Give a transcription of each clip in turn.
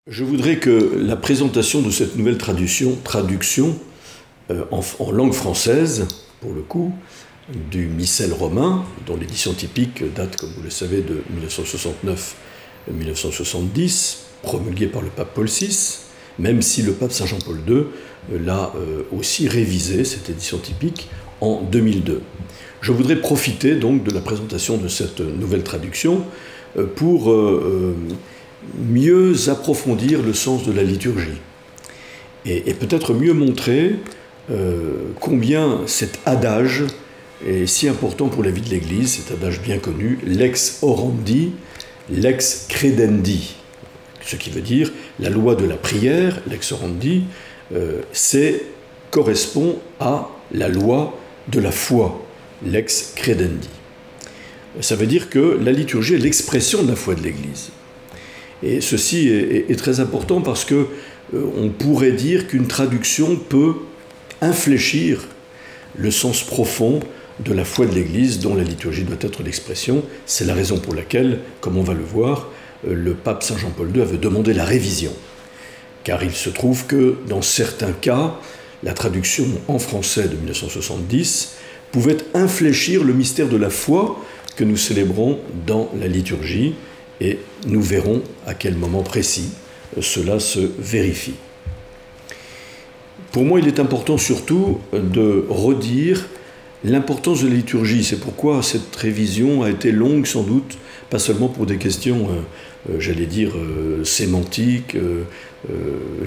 Je voudrais que la présentation de cette nouvelle traduction en langue française, pour le coup, du Missel romain, dont l'édition typique date, comme vous le savez, de 1969-1970, promulguée par le pape Paul VI, même si le pape Saint Jean-Paul II l'a aussi révisée, cette édition typique, en 2002. Je voudrais profiter donc de la présentation de cette nouvelle traduction pour mieux approfondir le sens de la liturgie et peut-être mieux montrer combien cet adage est si important pour la vie de l'Église, cet adage bien connu, lex orandi, lex credendi, ce qui veut dire la loi de la prière, lex orandi, correspond à la loi de la foi, lex credendi. Ça veut dire que la liturgie est l'expression de la foi de l'Église. Et ceci est très important parce que on pourrait dire qu'une traduction peut infléchir le sens profond de la foi de l'Église dont la liturgie doit être l'expression. C'est la raison pour laquelle, comme on va le voir, le pape Saint Jean-Paul II avait demandé la révision. Car il se trouve que dans certains cas, la traduction en français de 1970 pouvait infléchir le mystère de la foi que nous célébrons dans la liturgie, et nous verrons à quel moment précis cela se vérifie. Pour moi, il est important surtout de redire l'importance de la liturgie. C'est pourquoi cette révision a été longue sans doute, pas seulement pour des questions, j'allais dire, sémantiques,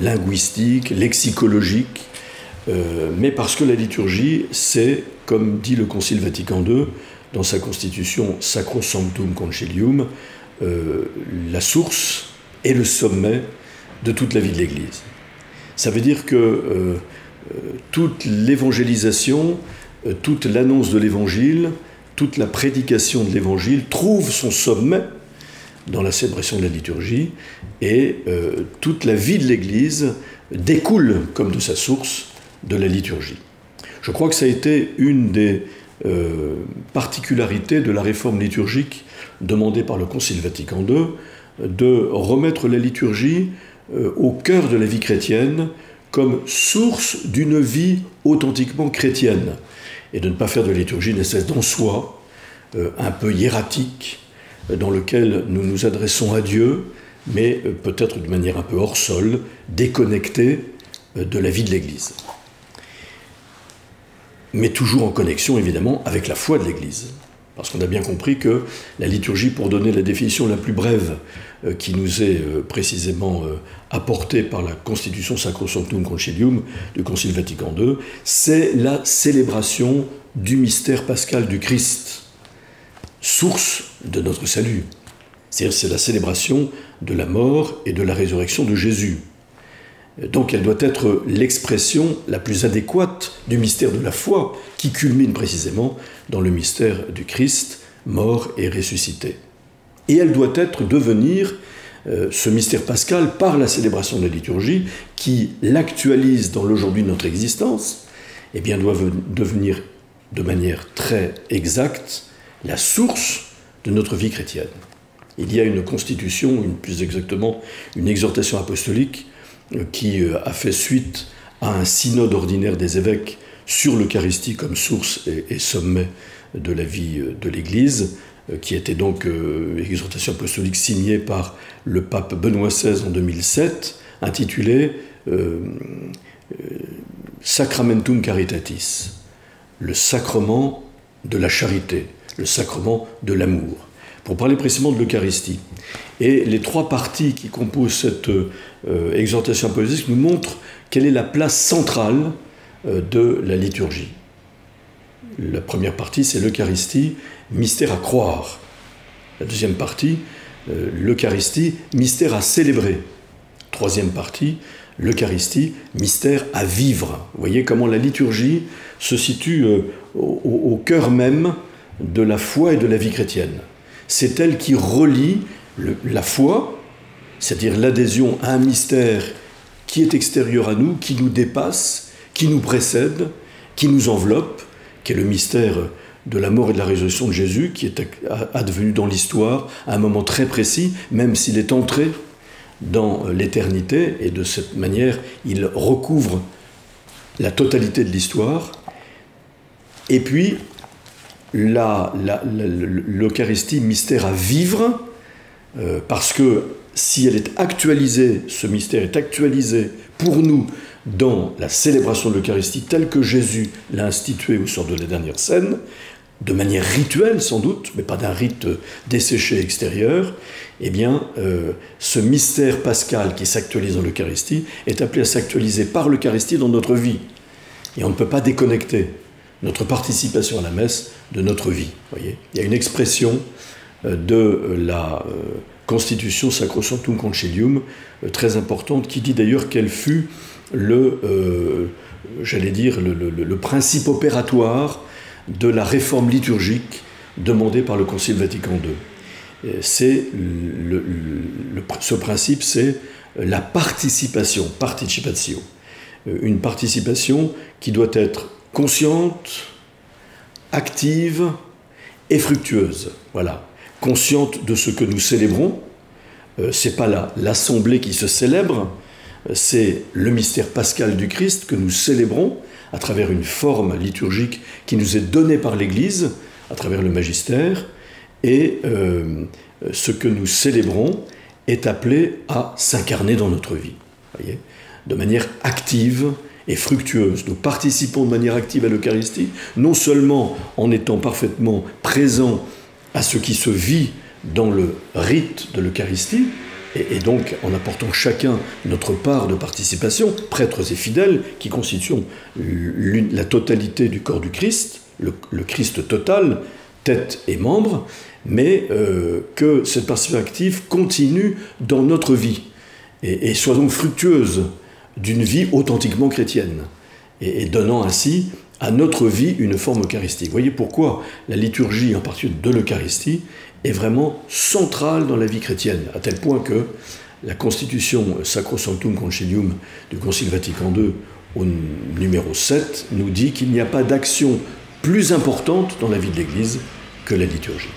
linguistiques, lexicologiques, mais parce que la liturgie, c'est, comme dit le Concile Vatican II, dans sa constitution Sacrosanctum Concilium, la source et le sommet de toute la vie de l'Église. Ça veut dire que toute l'évangélisation, toute l'annonce de l'Évangile, toute la prédication de l'Évangile trouve son sommet dans la célébration de la liturgie, et toute la vie de l'Église découle, comme de sa source, de la liturgie. Je crois que ça a été une des particularités de la réforme liturgique demandée par le Concile Vatican II, de remettre la liturgie au cœur de la vie chrétienne comme source d'une vie authentiquement chrétienne, et de ne pas faire de la liturgie une espèce d'en soi, un peu hiératique, dans lequel nous nous adressons à Dieu, mais peut-être d'une manière un peu hors sol, déconnectée de la vie de l'Église. Mais toujours en connexion, évidemment, avec la foi de l'Église. Parce qu'on a bien compris que la liturgie, pour donner la définition la plus brève qui nous est précisément apportée par la Constitution Sacrosanctum Concilium du Concile Vatican II, c'est la célébration du mystère pascal du Christ, source de notre salut. C'est-à-dire c'est la célébration de la mort et de la résurrection de Jésus. Donc elle doit être l'expression la plus adéquate du mystère de la foi qui culmine précisément dans le mystère du Christ, mort et ressuscité. Et elle doit devenir ce mystère pascal par la célébration de la liturgie qui l'actualise dans l'aujourd'hui de notre existence, et bien doit devenir de manière très exacte la source de notre vie chrétienne. Il y a une constitution, plus exactement une exhortation apostolique qui a fait suite à un synode ordinaire des évêques sur l'Eucharistie comme source et sommet de la vie de l'Église, qui était donc exhortation apostolique signée par le pape Benoît XVI en 2007, intitulée Sacramentum Caritatis, le sacrement de la charité, le sacrement de l'amour, pour parler précisément de l'Eucharistie. Et les trois parties qui composent cette exhortation apostolique nous montrent quelle est la place centrale de la liturgie. La première partie, c'est l'Eucharistie, mystère à croire. La deuxième partie, l'Eucharistie, mystère à célébrer. Troisième partie, l'Eucharistie, mystère à vivre. Vous voyez comment la liturgie se situe au cœur même de la foi et de la vie chrétienne. C'est elle qui relie la foi, c'est-à-dire l'adhésion à un mystère qui est extérieur à nous, qui nous dépasse, qui nous précède, qui nous enveloppe, qui est le mystère de la mort et de la résurrection de Jésus, qui est advenu dans l'histoire à un moment très précis, même s'il est entré dans l'éternité, et de cette manière, il recouvre la totalité de l'histoire. Et puis, l'Eucharistie, mystère à vivre, parce que si elle est actualisée, ce mystère est actualisé pour nous dans la célébration de l'Eucharistie telle que Jésus l'a instituée au sort de la dernière scène, de manière rituelle sans doute, mais pas d'un rite desséché extérieur, eh bien, ce mystère pascal qui s'actualise dans l'Eucharistie est appelé à s'actualiser par l'Eucharistie dans notre vie. Et on ne peut pas déconnecter notre participation à la messe de notre vie. Voyez, il y a une expression de la Constitution Sacrosanctum Concilium très importante qui dit d'ailleurs qu'elle fut le principe opératoire de la réforme liturgique demandée par le Concile Vatican II. Ce principe, c'est la participation, participatio. Une participation qui doit être consciente, active et fructueuse. Voilà. Consciente de ce que nous célébrons. C'est pas l'assemblée qui se célèbre, c'est le mystère pascal du Christ que nous célébrons à travers une forme liturgique qui nous est donnée par l'Église, à travers le magistère, et ce que nous célébrons est appelé à s'incarner dans notre vie, voyez, de manière active et fructueuse. Nous participons de manière active à l'Eucharistie, non seulement en étant parfaitement présents à ce qui se vit dans le rite de l'Eucharistie, et donc en apportant chacun notre part de participation, prêtres et fidèles, qui constituent la totalité du corps du Christ, le Christ total, tête et membres, mais que cette participation active continue dans notre vie, et soit donc fructueuse d'une vie authentiquement chrétienne, et donnant ainsi à notre vie une forme eucharistique. Voyez pourquoi la liturgie, en particulier de l'Eucharistie, est vraiment centrale dans la vie chrétienne, à tel point que la Constitution Sacrosanctum Concilium du Concile Vatican II, au numéro 7, nous dit qu'il n'y a pas d'action plus importante dans la vie de l'Église que la liturgie.